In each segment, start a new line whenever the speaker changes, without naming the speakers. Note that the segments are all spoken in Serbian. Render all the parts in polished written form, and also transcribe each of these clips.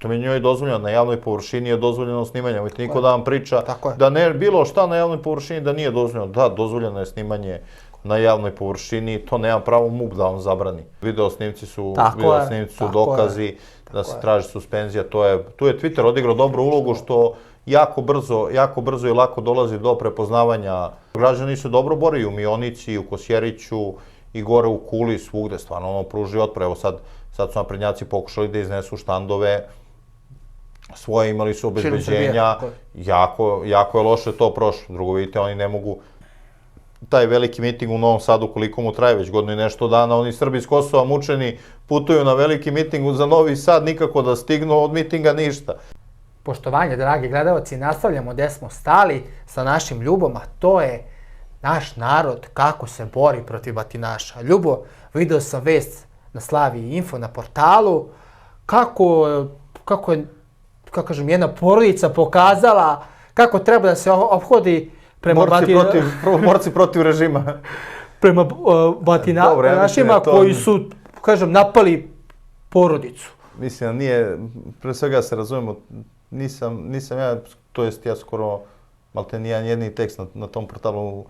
Pritom je njoj dozvoljeno, na javnoj površini je dozvoljeno snimanje. Nemojte niko da vam priča da ne bilo šta na javnoj površini da nije dozvoljeno. Da, dozvoljeno je snimanje na javnoj površini, to nema pravo MUP da vam zabrani. Video snimci su dokazi da se traži suspenzija. Tu je Twitter odigrao dobru ulogu što jako brzo i lako dolazi do prepoznavanja. Građani se dobro bore i u Mionici, i u Kosjeriću, i gore u Kuli, svugde, stvarno ono pruži otpor. Evo sad su naprednjaci pokušali da iznesu štandove svoje, imali su obezbeđenja, jako je loše to prošlo. Drugo, vidite, oni ne mogu, taj veliki miting u Novom Sadu, koliko mu traje, već godinu i nešto dana, oni Srbi iz Kosova mučeni putuju na veliki miting za Novi Sad, nikako da stignu, od mitinga ništa.
Poštovanje, dragi gledalci, nastavljamo gde smo stali sa našim Ljubom, a to je naš narod kako se bori protiv batinaša. Ljubo, video sam vest na Slavi Info na portalu, kako je, kako kažem, jedna porodica pokazala kako treba da se ophodi prema
borci protiv režima.
Prema batinašima koji su, kažem, napali porodicu.
Mislim, nije, pre svega se razumemo, nisam ja, to jest ja skoro, malte nijedan jedni tekst na tom portalu,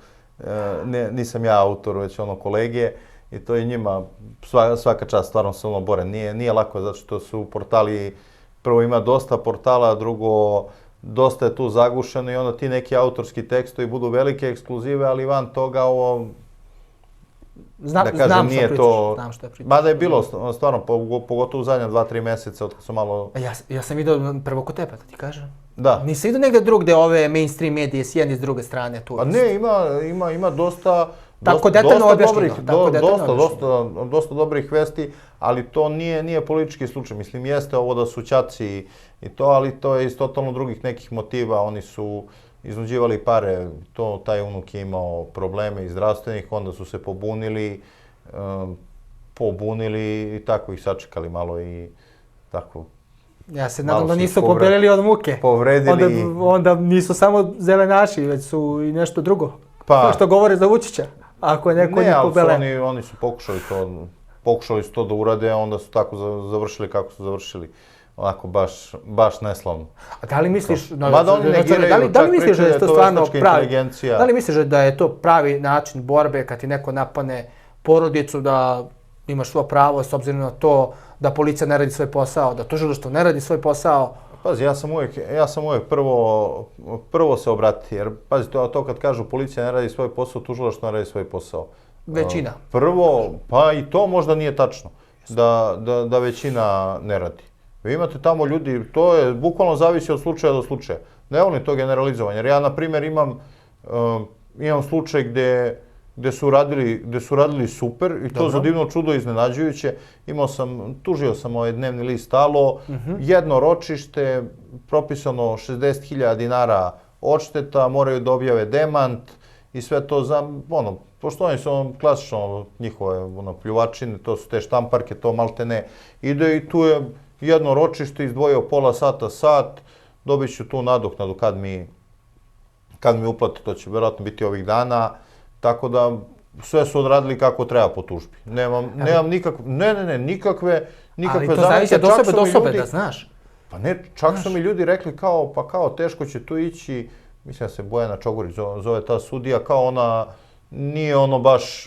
nisam ja autor, već ono kolege, i to je njima svaka čast, stvarno se ono bore. Nije lako, zato što su portali, prvo ima dosta portala, drugo, dosta je tu zagušeno i onda ti neki autorski tekstovi budu velike ekskluzive, ali van toga ovo, da kažem, nije to...
Znam što pričaš.
Mada je bilo, stvarno, pogotovo u zadnja 2-3 meseca, od kad su malo...
Ja sam vidio prvo kod tebe, da ti kažem.
Da.
Nisi vidio negde drugde ove mainstream medije s jedne i s druge strane tu?
Pa ne, ima dosta...
Tako detaljno objašnjeno.
Dosta dobrih vesti, ali to nije politički slučaj. Mislim, jeste ovo da su ćaci i to, ali to je iz totalno drugih nekih motiva. Oni su iznuđivali pare, taj unuk je imao probleme i zdravstvenih, onda su se pobunili i tako ih sačekali malo i tako.
Ja se nadam da nisu pobelili od muke.
Povredili.
Onda nisu samo zelenaši, već su i nešto drugo.
Pa.
Što govore za Vučića. Ako je neko njih pobele.
Ne, ali oni su pokušali to da urade, a onda su tako završili kako su završili. Onako, baš neslavno.
A da li misliš...
Mada oni negiraju, čak pričaju da je to veštačka inteligencija.
Da li misliš da je to pravi način borbe kad ti neko napane porodicu, da imaš svo pravo s obzirom na to da policija ne radi svoj posao, da tužilaštvo ne radi svoj posao?
Pazi, ja sam uvijek prvo se obratiti, jer pazi, to kad kažu policija ne radi svoj posao, tužilaštvo ne radi svoj posao.
Većina.
Prvo, pa i to možda nije tačno, da većina ne radi. Vi imate tamo ljudi, to je bukvalno zavisi od slučaja do slučaja. Ne volim to generalizovanje, jer ja, na primjer, imam slučaj gde su radili super i to za divno čudo iznenađujuće. Tužio sam dnevni list Alo, jedno ročište, propisano 60.000 dinara odšteta, moraju da objave demant i sve to za, pošto oni su klasično njihove pljuvačine, to su te štamparke, to malte ne ide i tu je jedno ročište, izdvojio pola sata, sat, dobit ću tu nadoknadu kad mi uplate, to će vjerojatno biti ovih dana, tako da sve su odradili kako treba po tužbi. Nemam nikakve
Ali to zavisi od osobe do osobe, da znaš.
Pa ne, čak su mi ljudi rekli kao teško će tu ići, mislim da se Bojana Čogurić zove ta sudija, kao ona nije ono baš,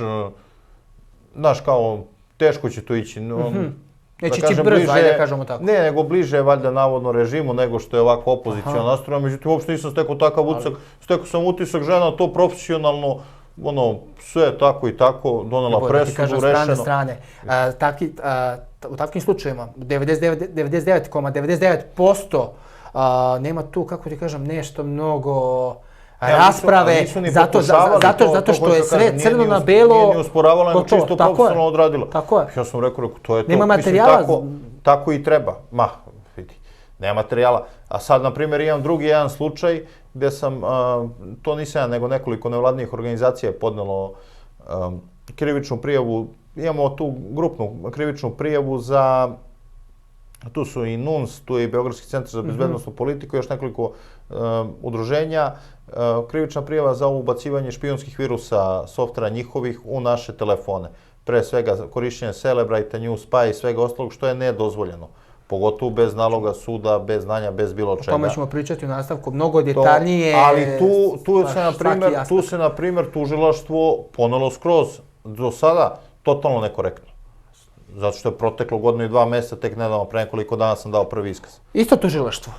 znaš, kao teško će tu ići.
Neće ići brzo, ajde da kažemo tako.
Ne, nego bliže je valjda navodno režimu nego što je ovako opozicija nastrojena, međutim uopšte nisam stekao takav utisak, stekao sam utisak žena to profesionalno, sve tako i tako, donela presudu, rešeno.
Strane. U takvim slučajima, 99,99% nema tu, kako ti kažem, nešto mnogo rasprave, zato što je sve crno na belo.
Nije ni usporavala, nego čisto profesionalno odradila.
Tako je.
Ja sam rekao, to je to.
Nema materijala.
Tako i treba. Vidi, nema materijala. A sad, na primjer, imam drugi jedan slučaj gde sam, to nisam ja, nego nekoliko nevladnih organizacija je podnelo krivičnu prijavu. Imamo tu grupnu krivičnu prijavu za, tu su i NUNS, tu je i Beogradski centar za bezbednosnu politiku, još nekoliko udruženja. Krivična prijava za ubacivanje špijunskih virusa, softvera njihovih u naše telefone. Pre svega korišćenje Celebrite, New Spy i svega ostalog što je nedozvoljeno Pogotovo bez naloga suda, bez znanja, bez bilo čega.
O tome ćemo pričati u nastavku mnogo detaljnije.
Ali tu se, na primjer, tužilaštvo ponelo skroz do sada totalno nekorektno. Zato što je proteklo godinu i 2 mjeseca, tek nedavno, pre nekoliko dana sam dao prvi iskaz.
Isto tužilaštvo.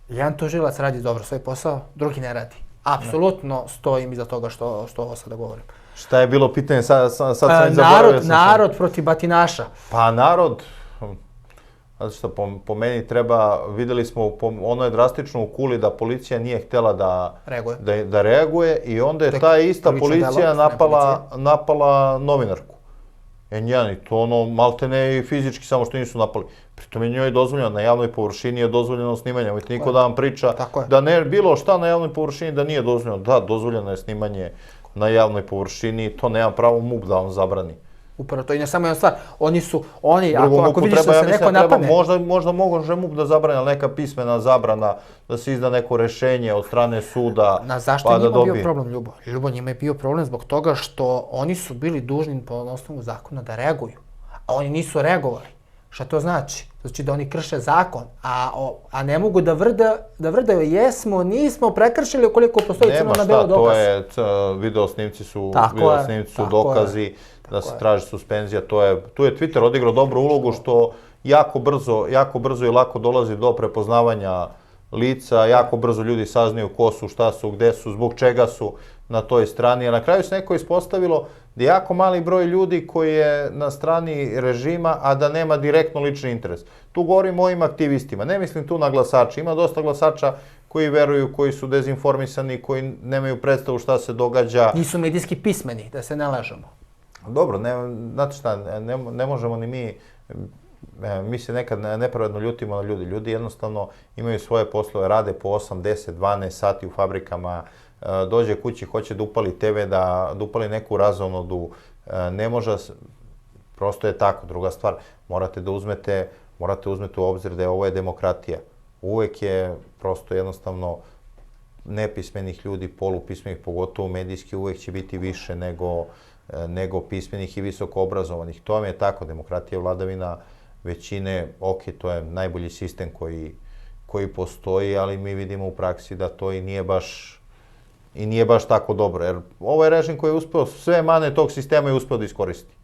Jedan tužilac radi dobro svoj posao, drugi ne radi. Apsolutno stojim iza toga što ovo sada govorim.
Šta je bilo pitanje, sad sam zaboravio.
Narod protiv batinaša.
Pa narod, zato što po meni treba, videli smo, ono je drastično u Kuli da policija nije htjela da reaguje i onda je ta ista policija napala novinarku. N1 i to ono maltene i fizički, samo što nisu napali. Pritom je njoj dozvoljeno, na javnoj površini je dozvoljeno snimanje. Nemojte niko da vam priča da ne bilo šta na javnoj površini da nije dozvoljeno. Da, dozvoljeno je snimanje na javnoj površini, to nema pravo MUP da vam zabrani.
Upravo to i ne samo jedna stvar, ako vidiš da se neko napadne...
Možda može MUP da zabrani, ali neka pismena zabrana, da se izda neko rešenje od strane suda,
zašto njima bio problem, Ljubo? Ljubo, njima je bio problem zbog toga što oni su bili dužni po osnovu zakona da reaguju, a oni nisu reagovali. Šta to znači? Znači da oni krše zakon, a ne mogu da vrdaju jesmo, nismo prekršili ukoliko postoji crno na belo dokaz.
Nema šta, to je, video snimci su dokazi, da se traži suspenzija, tu je Twitter odigrao dobru ulogu što jako brzo i lako dolazi do prepoznavanja lica, jako brzo ljudi saznaju ko su, šta su, gde su, zbog čega su na toj strani, a na kraju se neko ispostavilo da je jako mali broj ljudi koji je na strani režima, a da nema direktno lični interes. Tu govorim o ovim aktivistima, ne mislim tu na glasače, ima dosta glasača koji veruju, koji su dezinformisani, koji nemaju predstavu šta se događa.
Nisu medijski pismeni, da se ne lažemo.
Dobro, znate šta, ne možemo ni mi se nekad nepravedno ljutimo na ljudi. Ljudi jednostavno imaju svoje poslove, rade po 8, 10, 12 sati u fabrikama, dođe kući, hoće da upali TV, da upali neku razonodu, ne može, prosto je tako. Druga stvar, morate uzmete u obzir da ovo je demokratija. Uvek je prosto jednostavno nepismenih ljudi, polupismenih, pogotovo medijski, uvek će biti više nego pismenih i visoko obrazovanih. To vam je tako, demokratija je vladavina većine, ok, to je najbolji sistem koji postoji, ali mi vidimo u praksi da to i nije baš tako dobro, jer ovo je režim koji je uspeo, sve mane tog sistema je uspeo da iskoristi.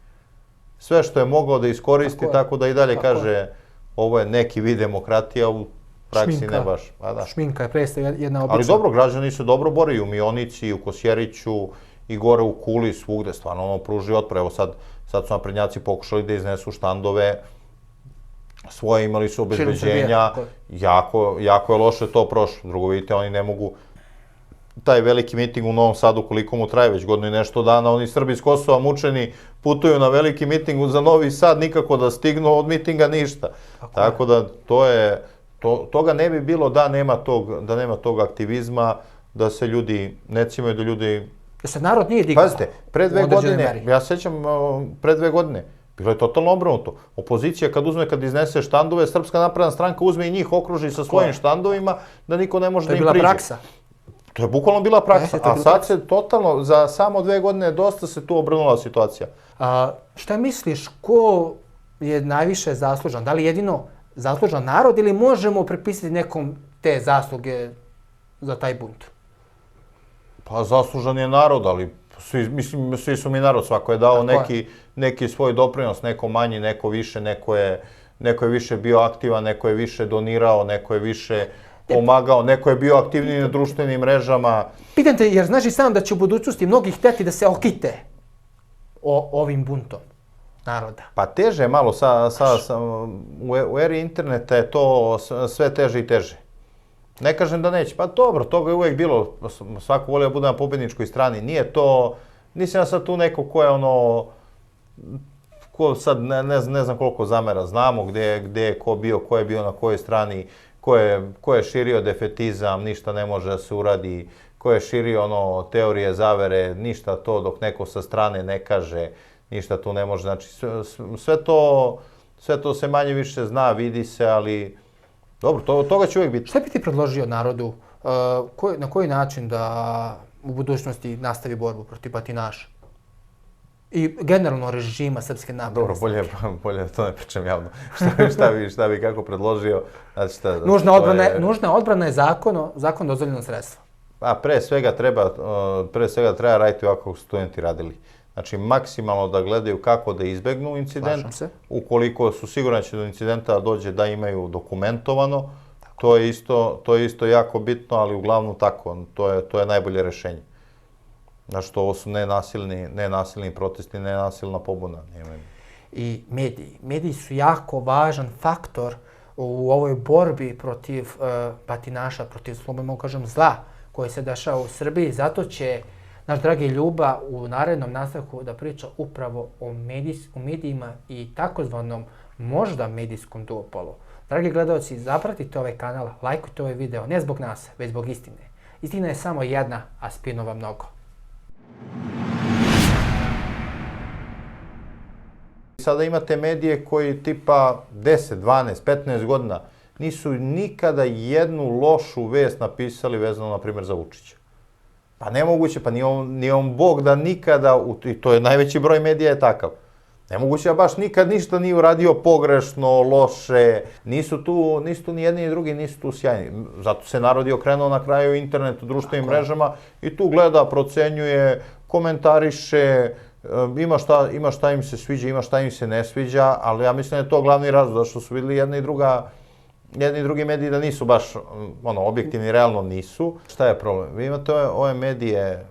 Sve što je mogao da iskoristi, tako da i dalje kaže ovo je neki vid demokratije, a u praksi ne baš.
Šminka je prestaje jedna obična.
Ali dobro, građani se dobro bore i u Mionici, i u Kosjeriću, i gore u Kuli, svugde, stvarno ono pruži otpor. Evo sad su naprednjaci pokušali da iznesu štandove svoje, imali su obezbeđenja, jako je loše to prošlo. Drugo, vidite, oni ne mogu, taj veliki miting u Novom Sadu, koliko mu traje već godinu i nešto dana, oni Srbi iz Kosova mučeni putuju na veliki miting za Novi Sad, nikako da stignu, od mitinga ništa. Tako da toga ne bi bilo da nema tog aktivizma, da se ljudi, ne cimaju da ljudi...
Da se narod nije digao.
Pazite, pre 2 godine, ja sećam, pre 2 godine, bilo je totalno obrnuto. Opozicija kad iznese štandove, Srpska napredna stranka uzme i njih okruži sa svojim štandovima, da niko ne može da im priđe.
To je bila praksa.
To je bukvalno bila praksa, a sad se totalno, za samo 2 godine dosta se tu obrnula situacija.
Šta misliš, ko je najviše zaslužan? Da li jedino zaslužan narod ili možemo prepisati nekom te zasluge za taj bunt?
Pa zaslužan je narod, ali svi su mi narod, svako je dao neki svoj doprinos, neko manji, neko više, neko je više bio aktivan, neko je više donirao, neko je više pomagao, neko je bio aktivniji na društvenim mrežama.
Pitam te, jer znaš i sam da će u budućnosti mnogi hteti da se okite ovim buntom naroda?
Pa teže je malo, u eri interneta je to sve teže i teže. Ne kažem da neće, pa dobro, toga je uvek bilo, svako volio da bude na pobedničkoj strani, nisam ja sad tu neko ko je ono, ko sad ne znam koliko zamera, znamo gde je ko je bio na kojoj strani, ko je širio defetizam, ništa ne može da se uradi, ko je širio teorije zavere, ništa to dok neko sa strane ne kaže, ništa tu ne može, znači sve to se manje više zna, vidi se, ali dobro, toga će uvijek biti.
Šta bi ti predložio narodu, na koji način da u budućnosti nastavi borbu protiv batinaša? I generalno režima Srpske napredne
Dobro,
stranke.
bolje da to ne pričam javno. Šta bi kako predložio? Znači,
Nužna odbrana je zakon dozvoljeno sredstvo.
A pre svega treba raditi ovako kako su studenti radili. Znači, maksimalno da gledaju kako da izbegnu incident.
Slažem se.
Ukoliko su sigurni da će do incidenta dođe da imaju dokumentovano, to je isto jako bitno, ali uglavnom tako, to je najbolje rešenje. Znači, ovo su nenasilni protesti, nenasilna pobuna.
I mediji su jako važan faktor u ovoj borbi protiv batinaša, protiv, slobodno kažem, zla koji se dešava u Srbiji. Zato će naš dragi Ljuba u narednom nastavku da priča upravo o medijima i takozvanom možda medijskom duopolu. Dragi gledalci, zapratite ovaj kanal, lajkujte ovaj video, ne zbog nas, već zbog istine. Istina je samo jedna, a spinova mnogo.
Sada imate medije koji tipa 10, 12, 15 godina nisu nikada jednu lošu vest napisali vezano, na primjer, za Vučića. Pa nemoguće, pa nije on Bog da nikada, i to je najveći broj medija je takav. Nemoguće da baš nikad ništa nije uradio pogrešno, loše, nisu tu ni jedni ni drugi, nisu tu sjajni. Zato se narod je okrenuo na kraju internetu, društvenim mrežama i tu gleda, procenjuje, komentariše, ima šta im se sviđa, ima šta im se ne sviđa, ali ja mislim da je to glavni razlog, zašto su vidjeli jedni i drugi mediji da nisu baš objektivni, realno nisu. Šta je problem? Vi imate ove medije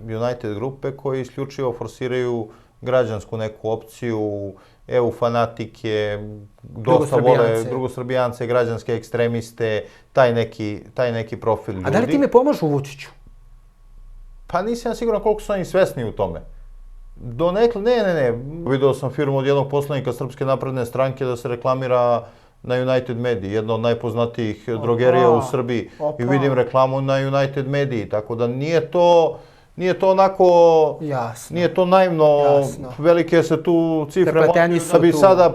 United grupe koji isključivo forsiraju građansku neku opciju, EU fanatike, dosta vole drugosrbijance, građanske ekstremiste, taj neki profil ljudi.
A da li time pomažu Vučiću?
Pa nisam ja siguran koliko su oni svesni u tome. Donekle, ne. Video sam firmu od jednog poslanika Srpske napredne stranke da se reklamira na United Mediji, jedna od najpoznatijih drogerija u Srbiji. I vidim reklamu na United Mediji, tako da nije to onako, nije to naivno, velike se tu cifre da bi sada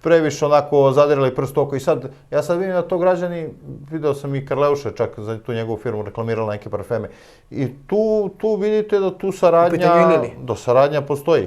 previše onako zadirali prst oko. I sad, ja sad vidim da to građani, video sam i Karleuše čak za tu njegovu firmu reklamirala neke parfeme. I tu vidite da tu saradnja postoji.